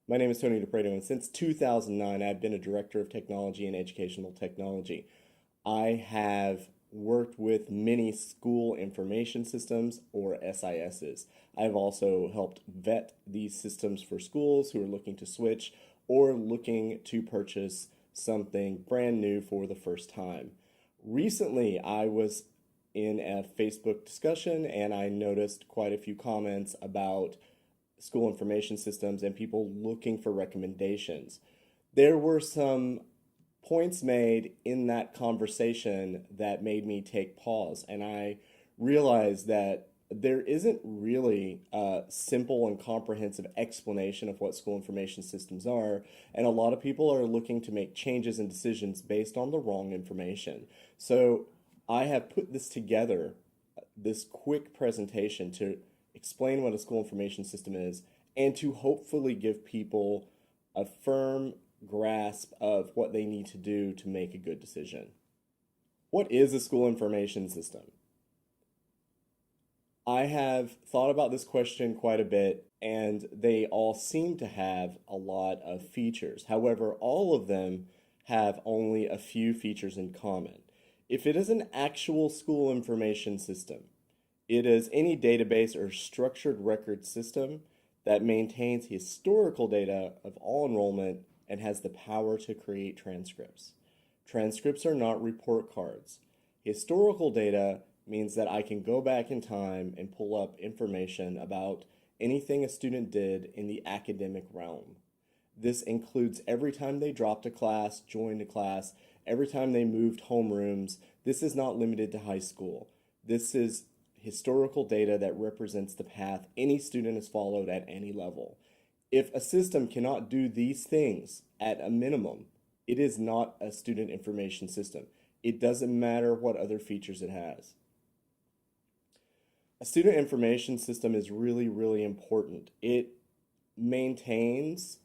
My name is Tony DePreto, and since 2009, I've been a director of technology and educational technology. I have worked with many school information systems, or SISs. I've also helped vet these systems for schools who are looking to switch or looking to purchase something brand new for the first time. Recently, I was in a Facebook discussion and I noticed quite a few comments about school information systems and people looking for recommendations. There were some points made in that conversation that made me take pause, and I realized that there isn't really a simple and comprehensive explanation of what school information systems are, and a lot of people are looking to make changes and decisions based on the wrong information. So I have put this together, this quick presentation to explain what a school information system is and to hopefully give people a firm grasp of what they need to do to make a good decision. What is a school information system? I have thought about this question quite a bit, and they all seem to have a lot of features. However, all of them have only a few features in common. If it is an actual school information system, it is any database or structured record system that maintains historical data of all enrollment and has the power to create transcripts. Transcripts are not report cards. Historical data means that I can go back in time and pull up information about anything a student did in the academic realm. This includes every time they dropped a class, joined a class, every time they moved homerooms. This is not limited to high school. This is historical data that represents the path any student has followed at any level. If a system cannot do these things at a minimum, it is not a student information system. It doesn't matter what other features it has. A student information system is really, really important. It maintains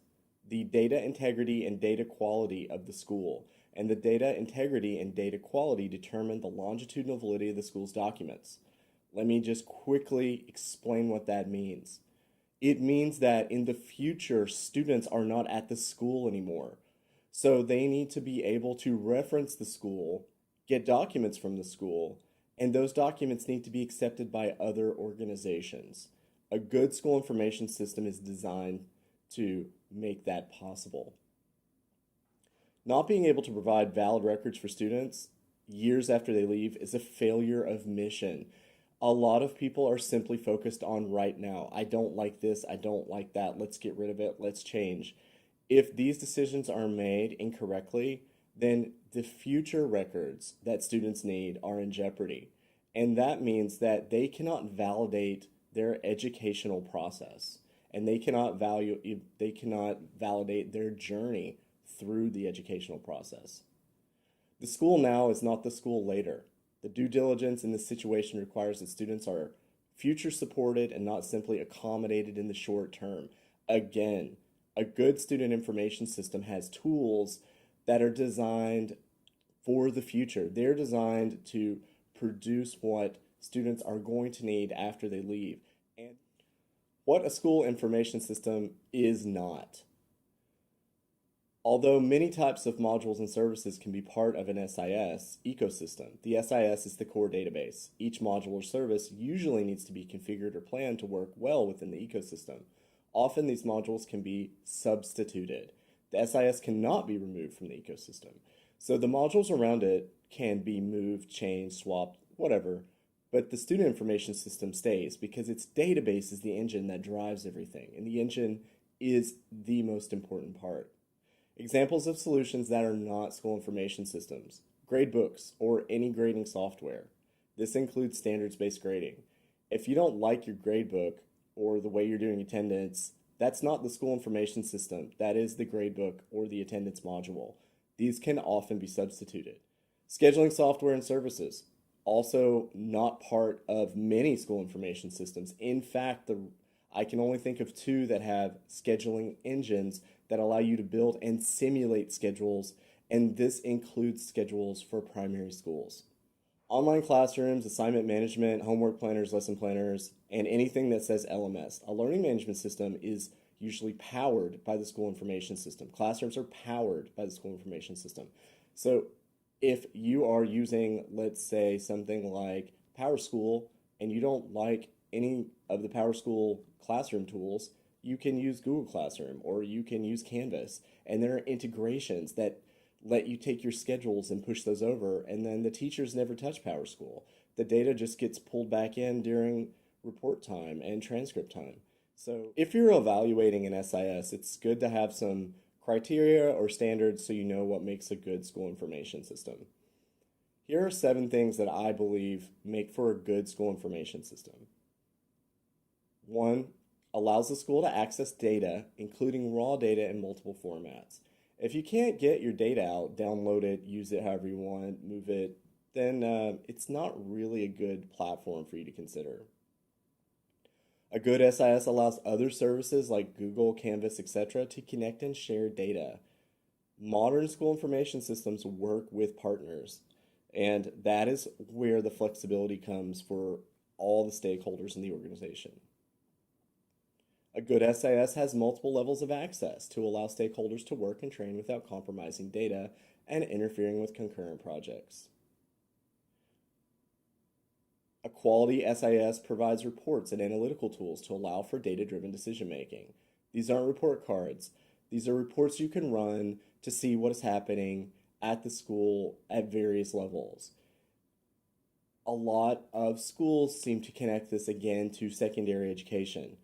the data integrity and data quality of the school, and the data integrity and data quality determine the longitudinal validity of the school's documents. Let me just quickly explain what that means. It means that in the future, students are not at the school anymore. So they need to be able to reference the school, get documents from the school, and those documents need to be accepted by other organizations. A good school information system is designed to make that possible. Not being able to provide valid records for students years after they leave is a failure of mission. A lot of people are simply focused on right now. I don't like this, I don't like that, let's get rid of it, let's change. If these decisions are made incorrectly, then the future records that students need are in jeopardy. And that means that they cannot validate their educational process, and they cannot validate their journey through the educational process. The school now is not the school later. The due diligence in this situation requires that students are future supported and not simply accommodated in the short term. Again, a good student information system has tools that are designed for the future. They're designed to produce what students are going to need after they leave. And what a school information system is not. Although many types of modules and services can be part of an SIS ecosystem, the SIS is the core database. Each module or service usually needs to be configured or planned to work well within the ecosystem. Often these modules can be substituted. The SIS cannot be removed from the ecosystem. So the modules around it can be moved, changed, swapped, whatever, but the student information system stays because its database is the engine that drives everything, and the engine is the most important part. Examples of solutions that are not school information systems: gradebooks or any grading software. This includes standards-based grading. If you don't like your gradebook or the way you're doing attendance, that's not the school information system. That is the gradebook or the attendance module. These can often be substituted. Scheduling software and services, also not part of many school information systems. In fact, I can only think of two that have scheduling engines that allow you to build and simulate schedules, and this includes schedules for primary schools. Online classrooms, assignment management, homework planners, lesson planners, and anything that says LMS. A learning management system is usually powered by the school information system. Classrooms are powered by the school information system. So if you are using, let's say, something like PowerSchool and you don't like any of the PowerSchool classroom tools, you can use Google Classroom or you can use Canvas. And there are integrations that let you take your schedules and push those over, and then the teachers never touch PowerSchool. The data just gets pulled back in during report time and transcript time. So if you're evaluating an SIS, it's good to have some criteria or standards so you know what makes a good school information system. Here are 7 things that I believe make for a good school information system. 1, allows the school to access data, including raw data in multiple formats. If you can't get your data out, download it, use it however you want, move it, then it's not really a good platform for you to consider. A good SIS allows other services like Google, Canvas, etc. to connect and share data. Modern school information systems work with partners, and that is where the flexibility comes for all the stakeholders in the organization. A good SIS has multiple levels of access to allow stakeholders to work and train without compromising data and interfering with concurrent projects. A quality SIS provides reports and analytical tools to allow for data-driven decision-making. These aren't report cards. These are reports you can run to see what is happening at the school at various levels. A lot of schools seem to connect this again to secondary education.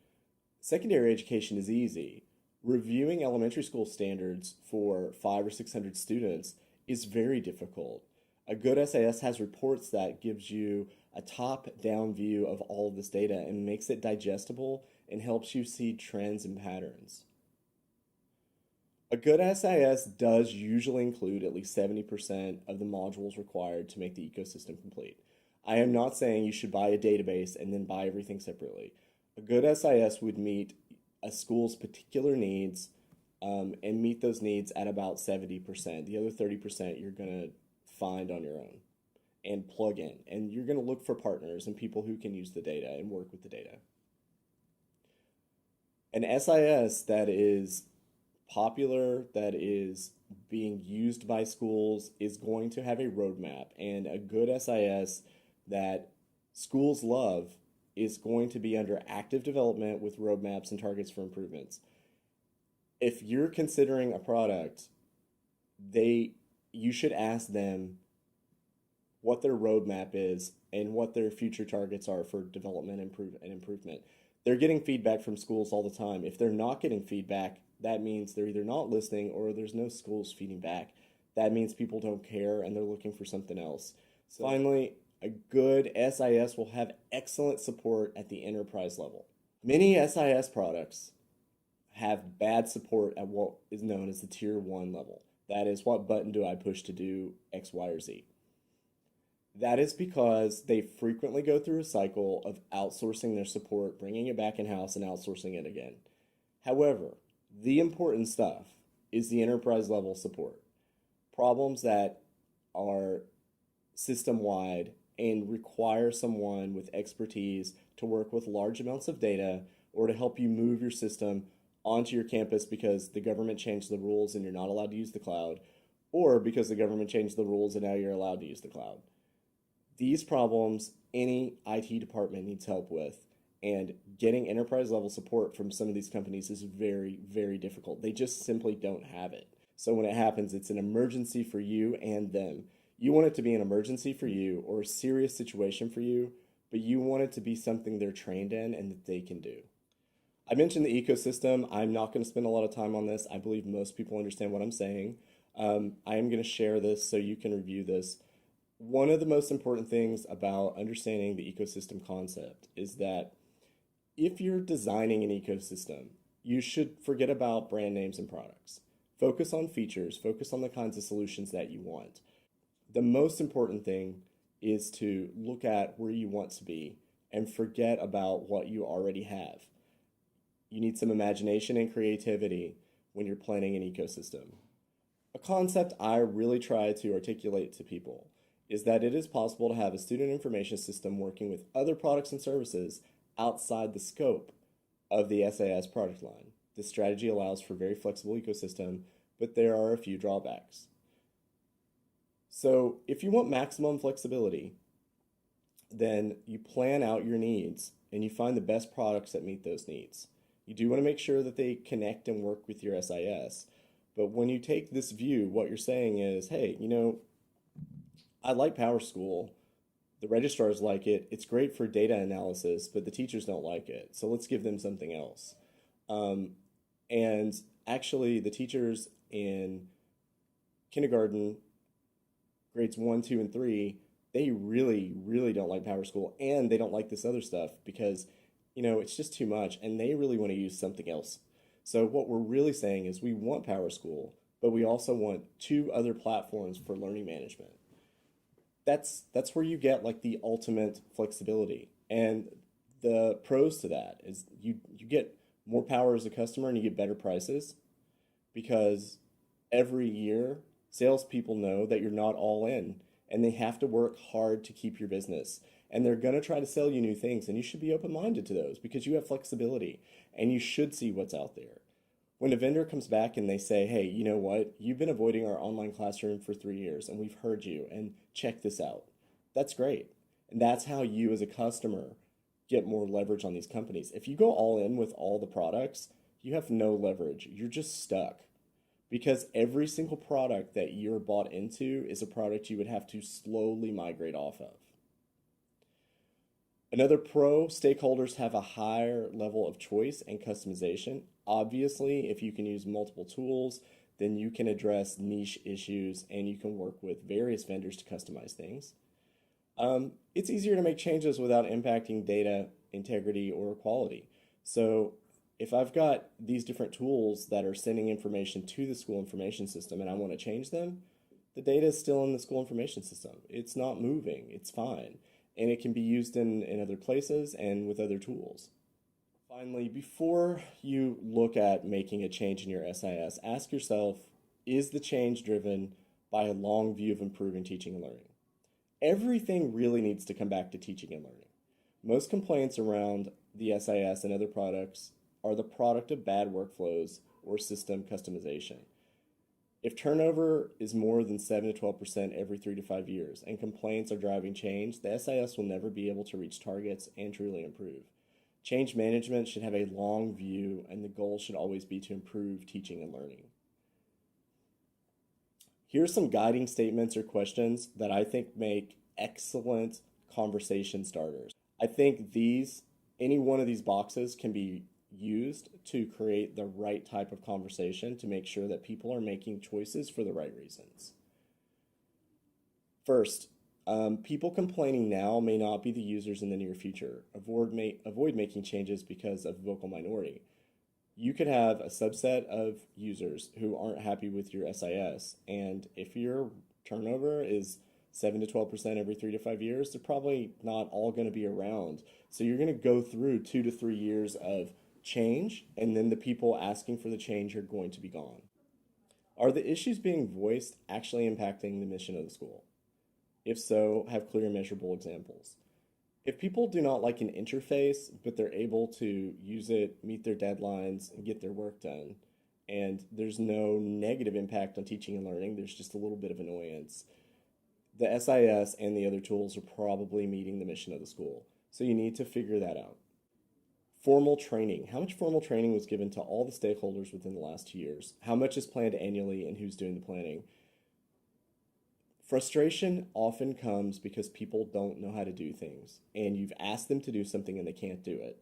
Secondary education is easy. Reviewing elementary school standards for 500 or 600 students is very difficult. A good SIS has reports that gives you a top-down view of all of this data and makes it digestible and helps you see trends and patterns. A good SIS does usually include at least 70% of the modules required to make the ecosystem complete. I am not saying you should buy a database and then buy everything separately. A good SIS would meet a school's particular needs and meet those needs at about 70%. The other 30% you're going to find on your own and plug in. And you're going to look for partners and people who can use the data and work with the data. An SIS that is popular, that is being used by schools, is going to have a roadmap. And a good SIS that schools love is going to be under active development with roadmaps and targets for improvements. If you're considering a product, you should ask them what their roadmap is and what their future targets are for development and improvement. They're getting feedback from schools all the time. If they're not getting feedback, that means they're either not listening or there's no schools feeding back. That means people don't care and they're looking for something else. So finally, a good SIS will have excellent support at the enterprise level. Many SIS products have bad support at what is known as the Tier 1 level. That is, what button do I push to do X, Y, or Z? That is because they frequently go through a cycle of outsourcing their support, bringing it back in-house, and outsourcing it again. However, the important stuff is the enterprise level support. Problems that are system-wide and require someone with expertise to work with large amounts of data or to help you move your system onto your campus because the government changed the rules and you're not allowed to use the cloud, or because the government changed the rules and now you're allowed to use the cloud. These problems any IT department needs help with, and getting enterprise level support from some of these companies is very, very difficult. They just simply don't have it. So when it happens, it's an emergency for you and them. You want it to be an emergency for you or a serious situation for you, but you want it to be something they're trained in and that they can do. I mentioned the ecosystem. I'm not going to spend a lot of time on this. I believe most people understand what I'm saying. I am going to share this so you can review this. One of the most important things about understanding the ecosystem concept is that if you're designing an ecosystem, you should forget about brand names and products. Focus on features, focus on the kinds of solutions that you want. The most important thing is to look at where you want to be and forget about what you already have. You need some imagination and creativity when you're planning an ecosystem. A concept I really try to articulate to people is that it is possible to have a student information system working with other products and services outside the scope of the SIS product line. This strategy allows for a very flexible ecosystem, but there are a few drawbacks. So if you want maximum flexibility, then you plan out your needs and you find the best products that meet those needs. You do want to make sure that they connect and work with your SIS. But when you take this view, what you're saying is, hey, I like PowerSchool. The registrars like it. It's great for data analysis, but the teachers don't like it. So let's give them something else. And actually, the teachers in kindergarten, grades 1, 2, and 3, they really, really don't like PowerSchool, and they don't like this other stuff because, it's just too much, and they really want to use something else. So what we're really saying is we want PowerSchool, but we also want 2 other platforms for learning management. That's where you get like the ultimate flexibility. And the pros to that is you get more power as a customer and you get better prices because every year salespeople know that you're not all in and they have to work hard to keep your business. And they're going to try to sell you new things, and you should be open-minded to those because you have flexibility and you should see what's out there. When a vendor comes back and they say, hey, you know what? You've been avoiding our online classroom for 3 years and we've heard you and check this out. That's great. And that's how you as a customer get more leverage on these companies. If you go all in with all the products, you have no leverage. You're just stuck because every single product that you're bought into is a product you would have to slowly migrate off of. Another pro, stakeholders have a higher level of choice and customization. Obviously, if you can use multiple tools, then you can address niche issues and you can work with various vendors to customize things. It's easier to make changes without impacting data integrity or quality. So if I've got these different tools that are sending information to the school information system and I want to change them, the data is still in the school information system. It's not moving. It's fine. And it can be used in other places and with other tools. Finally, before you look at making a change in your SIS, ask yourself, is the change driven by a long view of improving teaching and learning? Everything really needs to come back to teaching and learning. Most complaints around the SIS and other products are the product of bad workflows or system customization. If turnover is more than 7 to 12% every 3 to 5 years and complaints are driving change, the SIS will never be able to reach targets and truly improve. Change management should have a long view, and the goal should always be to improve teaching and learning. Here are some guiding statements or questions that I think make excellent conversation starters. I think any one of these boxes can be used to create the right type of conversation to make sure that people are making choices for the right reasons. First, people complaining now may not be the users in the near future. Avoid making changes because of vocal minority. You could have a subset of users who aren't happy with your SIS, and if your turnover is 7 to 12% every 3 to 5 years, they're probably not all going to be around. So you're going to go through 2 to 3 years of change, and then the people asking for the change are going to be gone. Are the issues being voiced actually impacting the mission of the school? If so, have clear measurable examples. If people do not like an interface, but they're able to use it, meet their deadlines, and get their work done, and there's no negative impact on teaching and learning, there's just a little bit of annoyance, the SIS and the other tools are probably meeting the mission of the school. So you need to figure that out. Formal training. How much formal training was given to all the stakeholders within the last 2 years? How much is planned annually and who's doing the planning? Frustration often comes because people don't know how to do things and you've asked them to do something and they can't do it.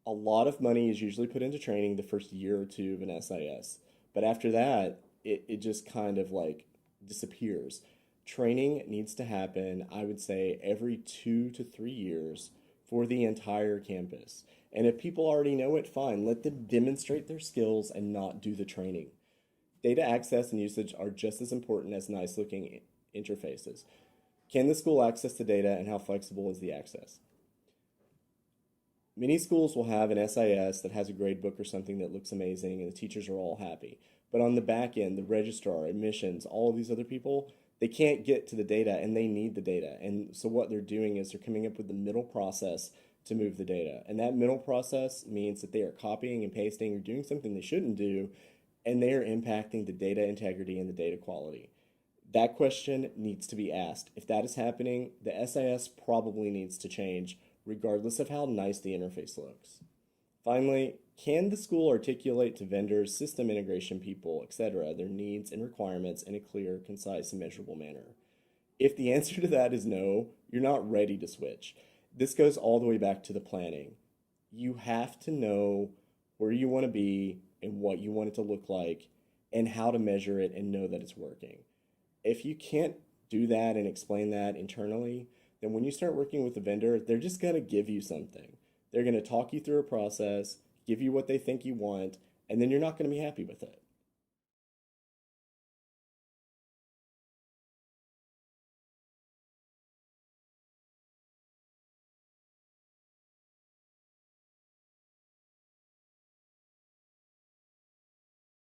A lot of money is usually put into training the first year or two of an SIS, but after that, it just kind of like disappears. Training needs to happen, I would say, every 2 to 3 years for the entire campus. And if people already know it, fine, let them demonstrate their skills and not do the training. Data access and usage are just as important as nice looking interfaces. Can the school access the data and how flexible is the access? Many schools will have an SIS that has a grade book or something that looks amazing and the teachers are all happy. But on the back end, the registrar, admissions, all of these other people, they can't get to the data and they need the data. And so what they're doing is they're coming up with the middle process to move the data. And that middle process means that they are copying and pasting or doing something they shouldn't do, and they are impacting the data integrity and the data quality. That question needs to be asked. If that is happening, the SIS probably needs to change, regardless of how nice the interface looks. Finally, can the school articulate to vendors, system integration people, etc., their needs and requirements in a clear, concise, and measurable manner? If the answer to that is no, you're not ready to switch. This goes all the way back to the planning. You have to know where you want to be and what you want it to look like and how to measure it and know that it's working. If you can't do that and explain that internally, then when you start working with the vendor, they're just going to give you something. They're going to talk you through a process, give you what they think you want, and then you're not going to be happy with it.